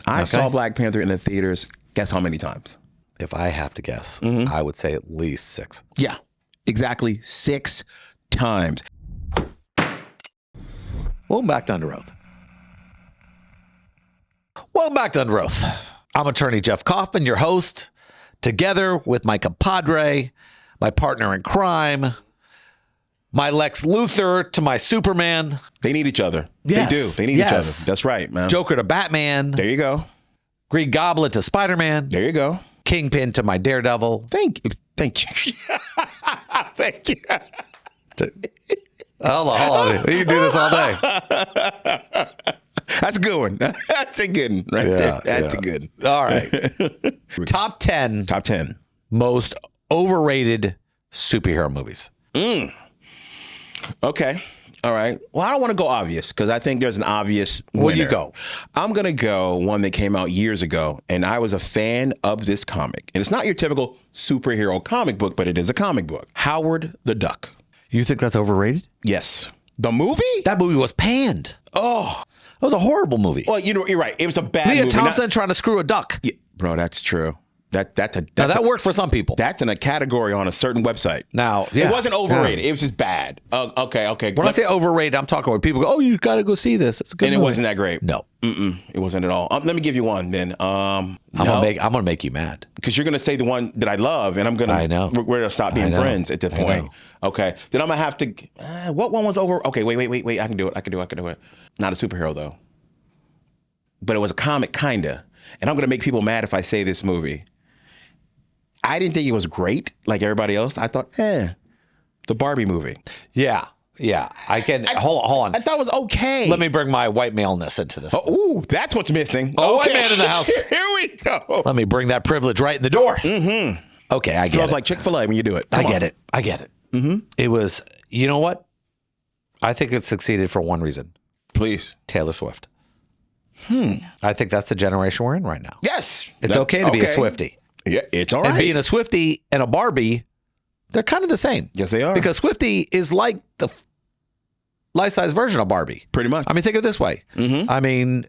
I saw Black Panther in the theaters. Guess how many times? If I have to guess, I would say at least 6. Yeah, exactly 6 times. Welcome back to Under Oath. Welcome back to Under Oath. I'm attorney Jeff Kaufman, your host, together with my compadre, my partner in crime, my Lex Luthor to my Superman. They need each other. Yes. They do. They need each other. That's right, man. Joker to Batman. There you go. Green Goblin to Spider-Man. There you go. Kingpin to my Daredevil. Thank you. Thank you. Hold on. We can do this all day. That's a good one. That's a good one right there. That's a good one. All right. Top 10 most overrated superhero movies. Okay. All right. Well, I don't want to go obvious because I think there's an obvious winner. Well, you go. I'm going to go one that came out years ago, and I was a fan of this comic. And it's not your typical superhero comic book, but it is a comic book. Howard the Duck. You think that's overrated? Yes. The movie? That movie was panned. Oh. It was a horrible movie. Well, you know, you're right. It was a bad movie. Leah Thompson trying to screw a duck. Yeah, bro, that's true. Now that worked for some people. That's in a category on a certain website. Now, it wasn't overrated. It was just bad. Okay. When I say overrated, I'm talking where people go, "Oh, you got to go see this." It's a good and movie. It wasn't that great. No, it wasn't at all. Let me give you one then. I'm gonna make you mad because you're gonna say the one that I love, and I'm gonna. I know. We're gonna stop being friends at this point. Okay, then I'm gonna have to. What one was over? Okay, wait. I can do it. Not a superhero though, but it was a comic, kinda. And I'm gonna make people mad if I say this movie. I didn't think it was great like everybody else. I thought, the Barbie movie. Yeah. I can. Hold on. I thought it was okay. Let me bring my white maleness into this. Oh, that's what's missing. White man in the house. Here we go. Let me bring that privilege right in the door. Okay, I get it. Feels like Chick-fil-A when you do it. I get it. It was, you know what? I think it succeeded for one reason. Please. Taylor Swift. I think that's the generation we're in right now. Yes. It's okay to be a Swiftie. Yeah, it's all right. And being a Swiftie and a Barbie, they're kind of the same. Yes, they are. Because Swiftie is like the life-size version of Barbie. Pretty much. I mean, think of it this way. I mean,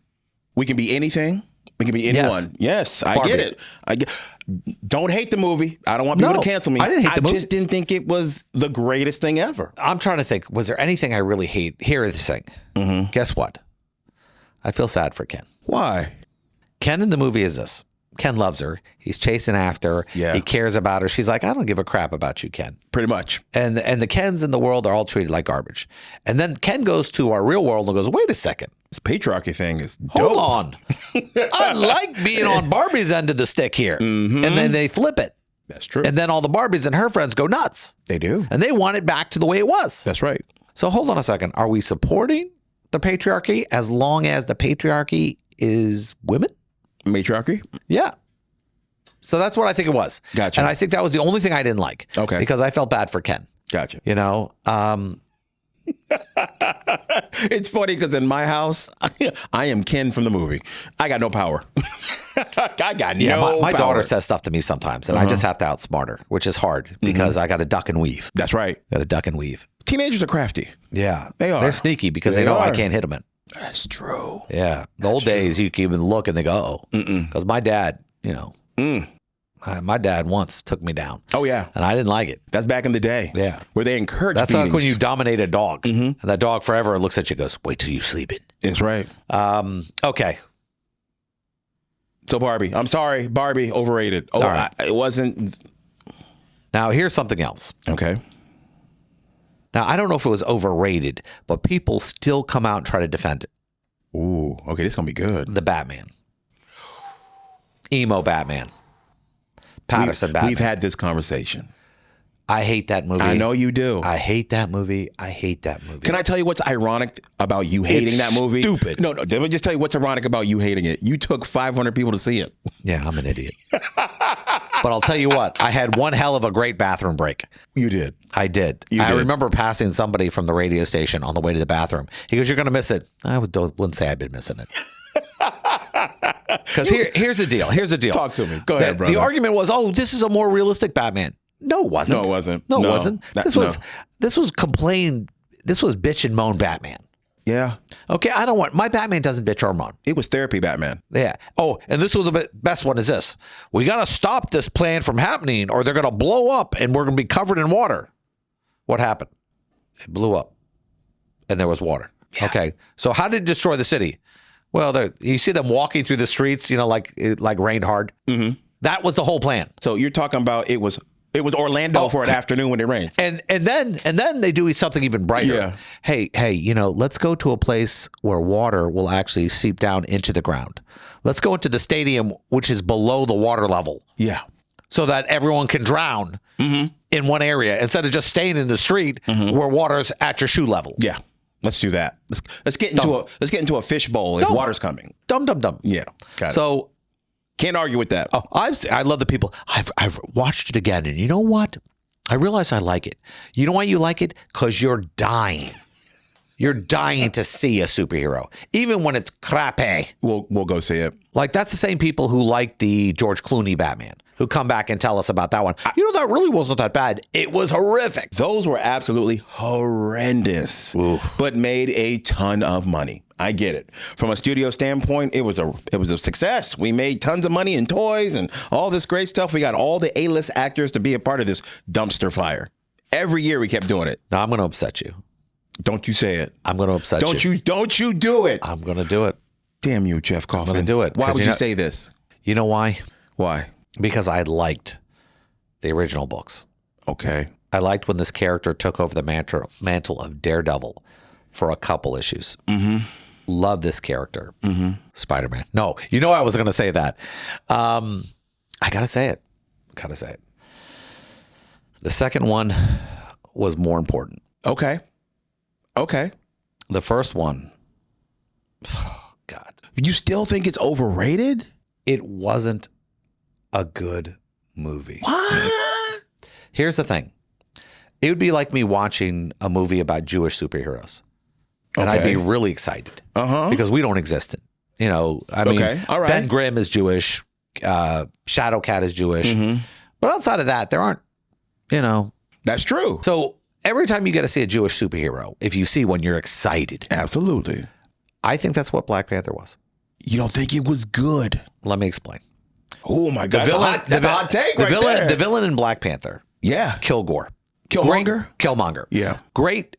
we can be anything. We can be anyone. Yes, I get it. Don't hate the movie. I don't want people to cancel me. I didn't hate the movie. I just didn't think it was the greatest thing ever. I'm trying to think. Was there anything I really hate? Here's the thing. Guess what? I feel sad for Ken. Why? Ken in the movie is this. Ken loves her. He's chasing after her. Yeah. He cares about her. She's like, I don't give a crap about you, Ken. Pretty much. And the Kens in the world are all treated like garbage. And then Ken goes to our real world and goes, wait a second. This patriarchy thing is dope. Hold on. I like being on Barbie's end of the stick here. And then they flip it. That's true. And then all the Barbies and her friends go nuts. They do. And they want it back to the way it was. That's right. So hold on a second. Are we supporting the patriarchy as long as the patriarchy is women? Matriarchy? Yeah. So that's what I think it was. Gotcha. And I think that was the only thing I didn't like. Okay. Because I felt bad for Ken. Gotcha. You know? It's funny because in my house, I am Ken from the movie. I got no power. I got no my power. daughter says stuff to me sometimes, and I just have to outsmart her, which is hard because I got to duck and weave. That's right. Got to duck and weave. Teenagers are crafty. Yeah. They are. They're sneaky because they know I can't hit them in. That's true. Yeah. The old days, you can even look and they go, oh. Because my dad, you know, my dad once took me down. Oh, yeah. And I didn't like it. That's back in the day. Yeah. Where they encourage That's like beatings. when you dominate a dog. And that dog forever looks at you and goes, wait till you sleep it. That's right. Okay. So Barbie. I'm sorry. Barbie, overrated. Oh, All right. It wasn't. Now, here's something else. Okay. Now, I don't know if it was overrated, but people still come out and try to defend it. Ooh. Okay, this is going to be good. The Batman. Emo Batman. Patterson Batman. We've had this conversation. I hate that movie. I know you do. I hate that movie. Can I tell you what's ironic about you hating that movie? Stupid. No. Let me just tell you what's ironic about you hating it. You took 500 people to see it. Yeah, I'm an idiot. But I'll tell you what. I had one hell of a great bathroom break. You did. I did. You I did. remember passing somebody from the radio station on the way to the bathroom. He goes, you're going to miss it. I wouldn't say I've been missing it. Because here's the deal. Talk to me. Go ahead, brother. The argument was, oh, this is a more realistic Batman. No, it wasn't. No, it wasn't. No, it No. wasn't. This was complain. This was bitch and moan Batman. Yeah. Okay, I don't want my Batman doesn't bitch or moan. It was therapy Batman. Yeah. Oh, and this was the best one is this. We got to stop this plan from happening or they're going to blow up and we're going to be covered in water. What happened? It blew up and there was water. Yeah. Okay. So how did it destroy the city? Well, you see them walking through the streets, like it rained hard. Mm-hmm. That was the whole plan. So you're talking about it was Orlando for an afternoon when it rained. And then they do something even brighter. Yeah. Hey, let's go to a place where water will actually seep down into the ground. Let's go into the stadium, which is below the water level. Yeah. So that everyone can drown in one area instead of just staying in the street where water's at your shoe level. Yeah. Let's do that. Let's get into a fishbowl as water's coming. Dumb. Yeah. Got it. So can't argue with that. Oh, I love the people. I've watched it again, and you know what? I realize I like it. You know why you like it? Because you're dying. You're dying to see a superhero, even when it's crappy. We'll go see it. Like that's the same people who like the George Clooney Batman, who come back and tell us about that one. That really wasn't that bad. It was horrific. Those were absolutely horrendous, but made a ton of money. I get it. From a studio standpoint, it was a success. We made tons of money in toys and all this great stuff. We got all the A-list actors to be a part of this dumpster fire. Every year we kept doing it. Now I'm going to upset you. Don't you say it. I'm going to upset you. Don't you do it. I'm going to do it. Damn you, Jeff Kaufman. I'm going to do it. Why would you say this? You know why? Why? Because I liked the original books. Okay. I liked when this character took over the mantle of Daredevil for a couple issues. Mm-hmm. Love this character. Mm-hmm. Spider-Man. No, I was going to say that. I got to say it. The second one was more important. Okay. The first one, oh God. You still think it's overrated? It wasn't a good movie. What? Here's the thing. It would be like me watching a movie about Jewish superheroes. And I'd be really excited because we don't exist. Mean, all right. Ben Grimm is Jewish. Shadowcat is Jewish. Mm-hmm. But outside of that, there aren't, That's true. So every time you get to see a Jewish superhero, if you see one, you're excited. Absolutely. I think that's what Black Panther was. You don't think it was good? Let me explain. Oh my God. That's a hot take right there. The villain in Black Panther. Yeah. Killmonger. Yeah. Great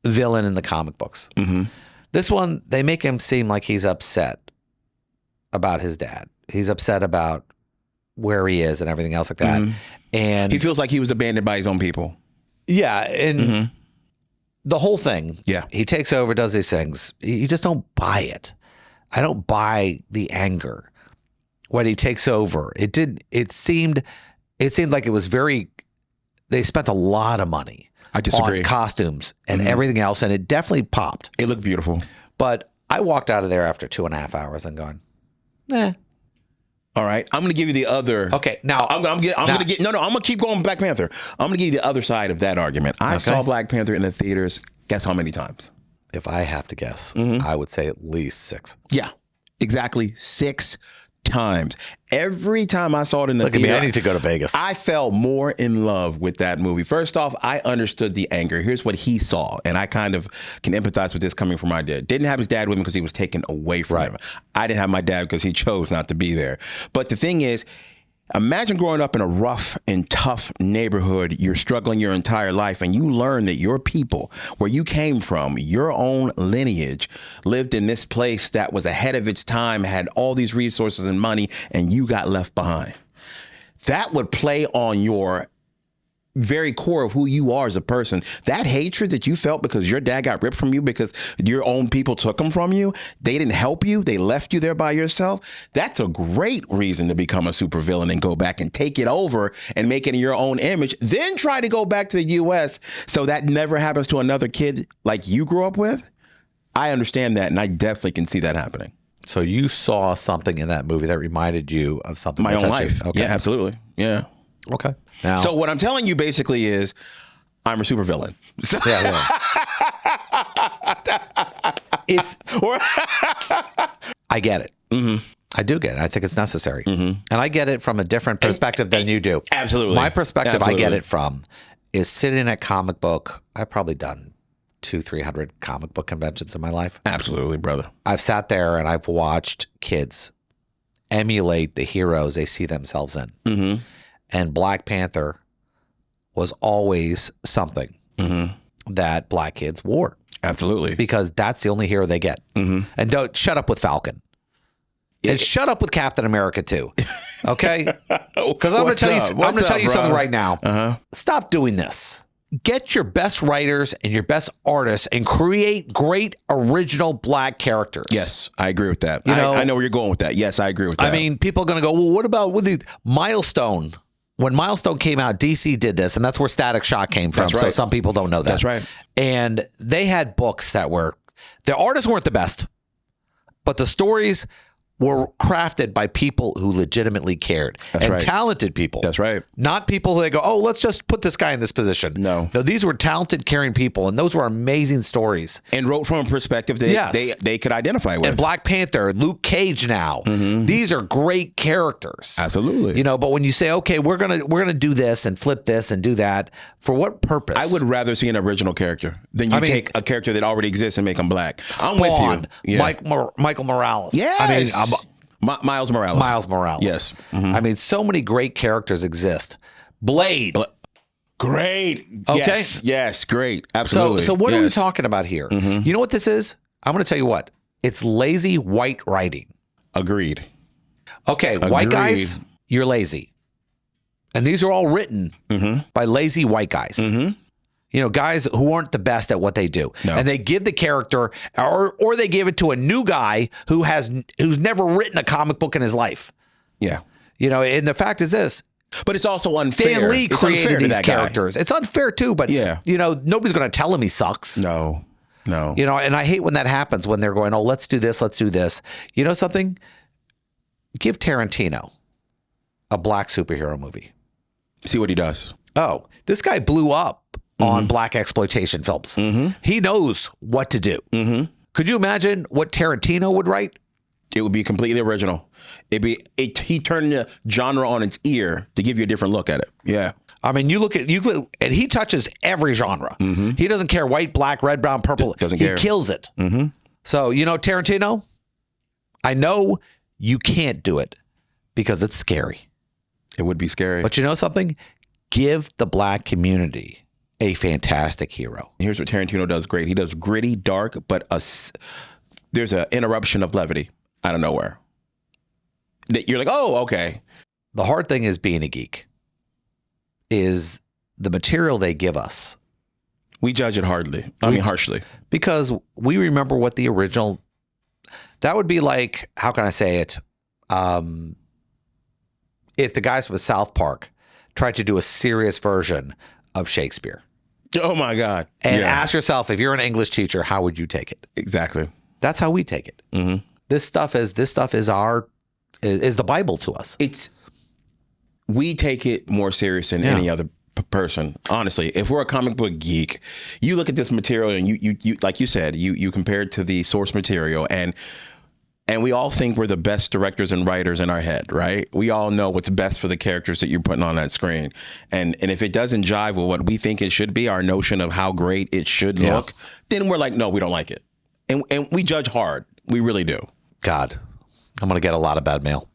villain in the comic books. Mm-hmm. This one, they make him seem like he's upset about his dad. He's upset about where he is and everything else like that. Mm-hmm. And he feels like he was abandoned by his own people. Yeah. And the whole thing. Yeah. He takes over, does these things. You just don't buy it. I don't buy the anger when he takes over. It seemed like it was they spent a lot of money. I disagree. On costumes and everything else, and it definitely popped. It looked beautiful. But I walked out of there after 2.5 hours and going, All right, I'm going to give you the other. Okay, now I'm going to keep going with Black Panther. I'm going to give you the other side of that argument. I saw Black Panther in the theaters. Guess how many times? If I have to guess, I would say at least 6. Yeah, exactly 6 times. Every time I saw it in the theater, Look at me, I need to go to Vegas. I fell more in love with that movie. First off, I understood the anger. Here's what he saw, and I kind of can empathize with this coming from my dad. Didn't have his dad with him because he was taken away from him. I didn't have my dad because he chose not to be there. But the thing is, imagine growing up in a rough and tough neighborhood. You're struggling your entire life, and you learn that your people, where you came from, your own lineage, lived in this place that was ahead of its time, had all these resources and money, and you got left behind. That would play on your very core of who you are as a person. That hatred that you felt because your dad got ripped from you because your own people took them from you, they didn't help you, they left you there by yourself. That's a great reason to become a supervillain and go back and take it over and make it in your own image. Then try to go back to the U.S. so that never happens to another kid like you grew up with. I understand that, and I definitely can see that happening. So you saw something in that movie that reminded you of something. My own life. Okay. Yeah, absolutely. Yeah. Okay. Now, so what I'm telling you basically is I'm a supervillain. So I get it. Mm-hmm. I do get it. I think it's necessary. Mm-hmm. And I get it from a different perspective than you do. Absolutely. My perspective I get it from is sitting at comic book. I've probably done 200-300 comic book conventions in my life. Absolutely, brother. I've sat there and I've watched kids emulate the heroes they see themselves in. Mm-hmm. And Black Panther was always something that black kids wore. Absolutely. Because that's the only hero they get. Mm-hmm. And don't shut up with Falcon. And shut up with Captain America too. Okay? Because I'm going to tell you something right now. Uh-huh. Stop doing this. Get your best writers and your best artists and create great original black characters. Yes, I agree with that. You know, I know where you're going with that. Yes, I agree with that. I mean, people are going to go, well, what about with the Milestone? When Milestone came out, DC did this, and that's where Static Shock came from. That's right. So some people don't know that. That's right. And they had books that were, the artists weren't the best, but the stories were crafted by people who legitimately cared. That's and right. talented people. That's right. Not people who they go, oh, let's just put this guy in this position. No, these were talented, caring people, and those were amazing stories. And wrote from a perspective that they could identify with. And Black Panther, Luke Cage now. These are great characters. Absolutely. You know, but when you say, okay, we're gonna do this and flip this and do that, for what purpose? I would rather see an original character than take a character that already exists and make him black. Spawn, I'm with you. Yeah. Michael Morales. Yes. I mean, Miles Morales. Miles Morales. Yes. I mean, so many great characters exist. Blade. Great. Okay. Yes. Great. Absolutely. So what are we talking about here? You know what this is? I'm going to tell you what. It's lazy white writing. Agreed. Okay. White guys, you're lazy. And these are all written by lazy white guys. You know, guys who aren't the best at what they do. No. And they give the character or they give it to a new guy who's never written a comic book in his life. Yeah. You know, and the fact is this. But it's also unfair. Stan Lee created these guy. characters. It's unfair too, but you know, nobody's going to tell him he sucks. No. You know, and I hate when that happens when they're going, oh, let's do this, let's do this. You know something? Give Tarantino a black superhero movie. See what he does. Oh, this guy blew up on black exploitation films. He knows what to do. Could you imagine what Tarantino would write? It would be completely original. He turned the genre on its ear to give you a different look at it. Yeah. I mean, you look, and he touches every genre. He doesn't care white, black, red, brown, purple. Doesn't care. He kills it. So, you know, Tarantino, I know you can't do it because it's scary. It would be scary. But you know something? Give the black community a fantastic hero. Here's what Tarantino does great. He does gritty, dark, but there's an interruption of levity out of nowhere. That you're like, oh, okay. The hard thing is being a geek is the material they give us. We judge it harshly. Because we remember what the original, that would be like, how can I say it? If the guys from South Park tried to do a serious version of Shakespeare. Oh my God. And ask yourself, if you're an English teacher, how would you take it? Exactly. That's how we take it. This stuff is the Bible to us. We take it more serious than any other person. Honestly, if we're a comic book geek, you look at this material and you like you said, you compare it to the source material and we all think we're the best directors and writers in our head, right? We all know what's best for the characters that you're putting on that screen. And if it doesn't jive with what we think it should be, our notion of how great it should look, then we're like, no, we don't like it. And we judge hard. We really do. God, I'm going to get a lot of bad mail.